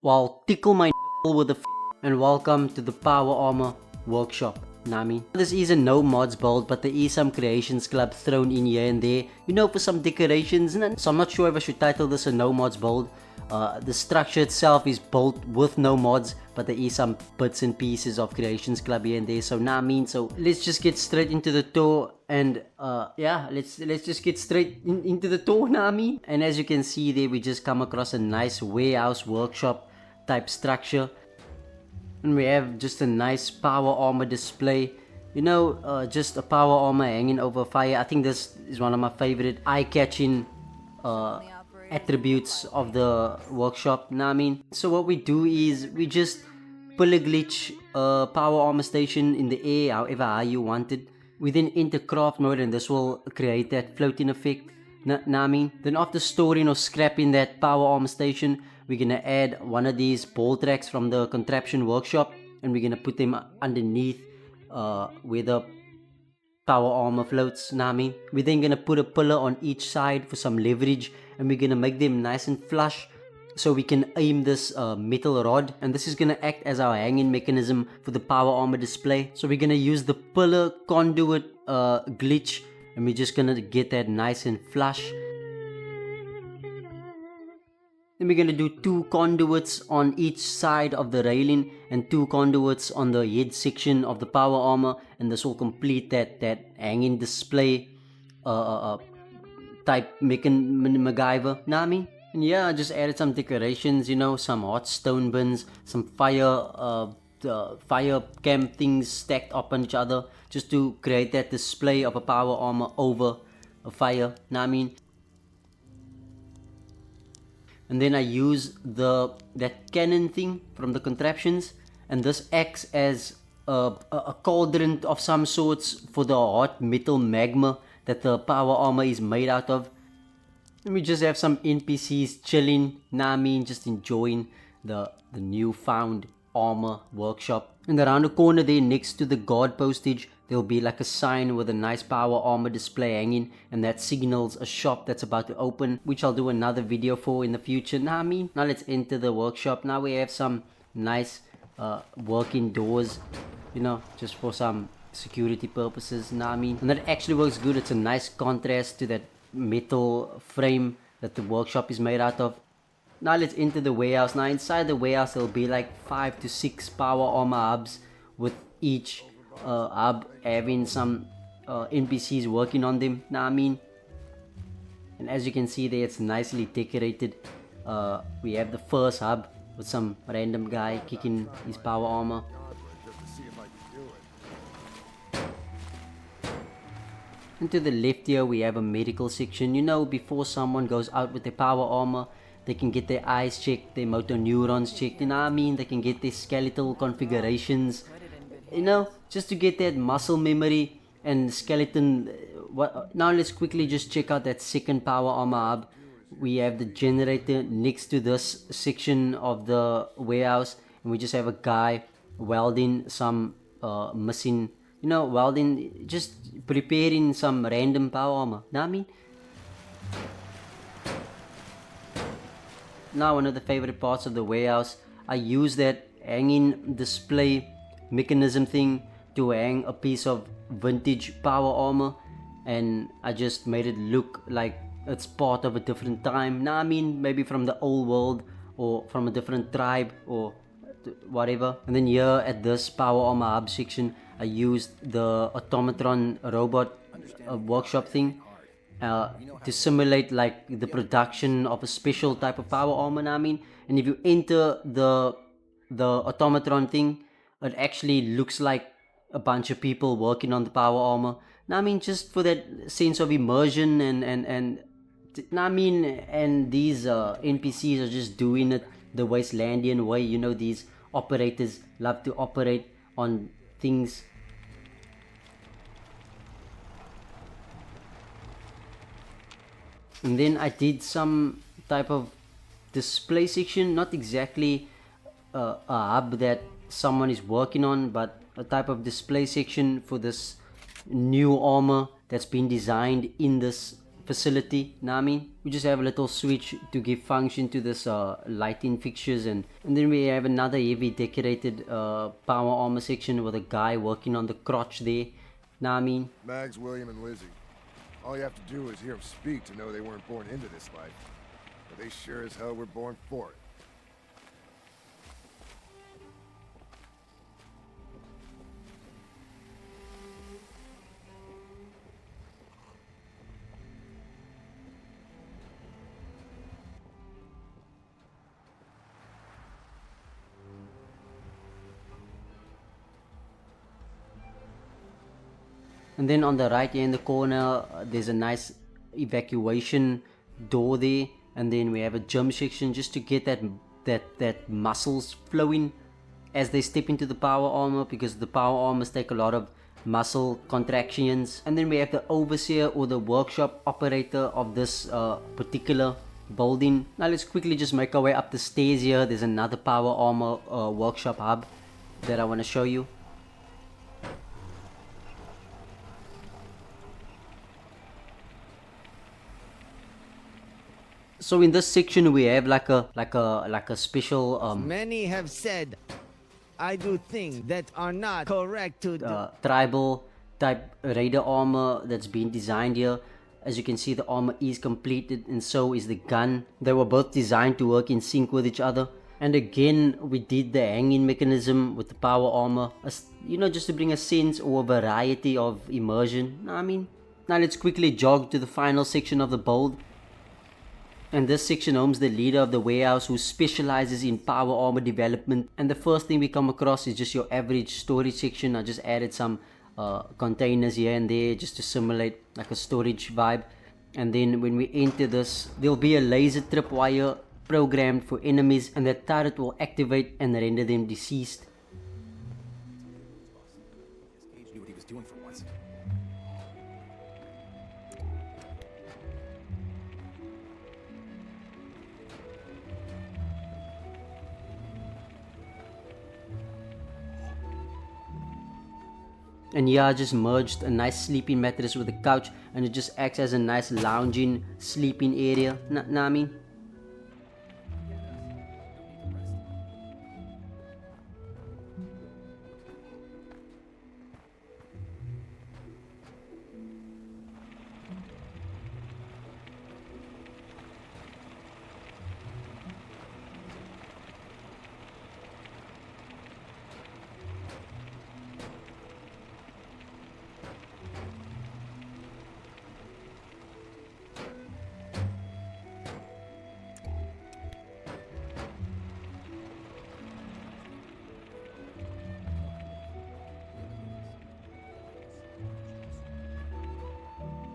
while tickle my with the and welcome to the Power Armor Workshop. Nami. This is a no mods build, but there is some creations club thrown in here and there, for some decorations. So I'm not sure if I should title this a no mods build. The structure itself is built with no mods, but there is some bits and pieces of creations club here and there. So so let's just get straight into the tour, and yeah, let's just get straight into the tour. And as you can see there, we just come across a nice warehouse workshop type structure, and we have just a nice power armor display. Just a power armor hanging over fire. I think this is one of my favorite eye-catching attributes of the workshop. So what we do is we just pull a glitch power armor station in the air, however high you want it. We then enter craft mode, and this will create that floating effect. Then after storing or scrapping that power armor station, we're gonna add one of these ball tracks from the contraption workshop, and we're gonna put them underneath where the power armor floats. We're then gonna put a pillar on each side for some leverage, and we're gonna make them nice and flush so we can aim this metal rod, and this is gonna act as our hanging mechanism for the power armor display. So we're gonna use the pillar conduit glitch, and we're just gonna get that nice and flush. Then we're gonna do 2 conduits on each side of the railing and 2 conduits on the head section of the power armor, and this will complete that hanging display type MacGyver. And yeah, I just added some decorations, some hot stone bins, some fire camp things stacked up on each other, just to create that display of a power armor over a fire. And then I use that cannon thing from the contraptions, and this acts as a cauldron of some sorts for the hot metal magma that the power armor is made out of. And we just have some NPCs chilling, just enjoying the newfound armor workshop. And around the corner there, next to the guard postage, there'll be like a sign with a nice power armor display hanging, and that signals a shop that's about to open, which I'll do another video for in the future. Now let's enter the workshop. Now we have some nice working doors, just for some security purposes. And that actually works good. It's a nice contrast to that metal frame that the workshop is made out of. Now let's enter the warehouse. Now inside the warehouse there'll be like 5 to 6 power armor hubs, with each hub having some NPCs working on them. And as you can see there, it's nicely decorated. We have the first hub with some random guy kicking his power armor. And to the left here we have a medical section. Before someone goes out with their power armor, they can get their eyes checked, their motor neurons checked, they can get their skeletal configurations, just to get that muscle memory and skeleton. Now let's quickly just check out that second power armor hub. We have the generator next to this section of the warehouse, and we just have a guy welding some missing, welding, just preparing some random power armor. Now one of the favorite parts of the warehouse, I use that hanging display mechanism thing to hang a piece of vintage power armor, and I just made it look like it's part of a different time. Maybe from the old world or from a different tribe or whatever. And then here at this power armor hub section, I used the automatron robot workshop thing to simulate like the production of a special type of power armor. And if you enter the automatron thing, it actually looks like a bunch of people working on the power armor. Just for that sense of immersion, and these NPCs are just doing it the Wastelandian way. These operators love to operate on things. And then I did some type of display section, not exactly a hub that someone is working on, but a type of display section for this new armor that's been designed in this facility. Know what I mean? We just have a little switch to give function to this lighting fixtures, and then we have another heavy decorated power armor section with a guy working on the crotch there. Know what I mean? Mags, William, and Lizzie. All you have to do is hear them speak to know they weren't born into this life. But they sure as hell were born for it. And then on the right here in the corner, there's a nice evacuation door there, and then we have a gym section just to get that muscles flowing as they step into the power armor, because the power armors take a lot of muscle contractions. And then we have the overseer or the workshop operator of this particular building. Now let's quickly just make our way up the stairs here. There's another power armor workshop hub that I want to show you. So in this section we have like a special Many have said I do things that are not correct to do. tribal type raider armor that's been designed here. As you can see, the armor is completed, and so is the gun. They were both designed to work in sync with each other. And again, we did the hanging mechanism with the power armor, you know, just to bring a sense or a variety of immersion. I mean, now let's quickly jog to the final section of the build. And this section homes the leader of the warehouse, who specializes in power armor development. And the first thing we come across is just your average storage section. I just added some containers here and there just to simulate like a storage vibe. And then when we enter this, there'll be a laser tripwire programmed for enemies, and that turret will activate and render them deceased. He knew what he was doing for once. And yeah, I just merged a nice sleeping mattress with a couch, and it just acts as a nice lounging sleeping area. Know I mean?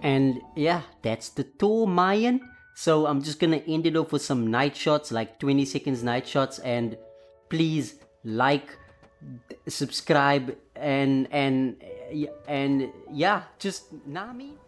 And yeah, that's the tour, Mayan. So I'm just gonna end it off with some night shots, like 20 seconds night shots. And please like, subscribe, and yeah, just Nami.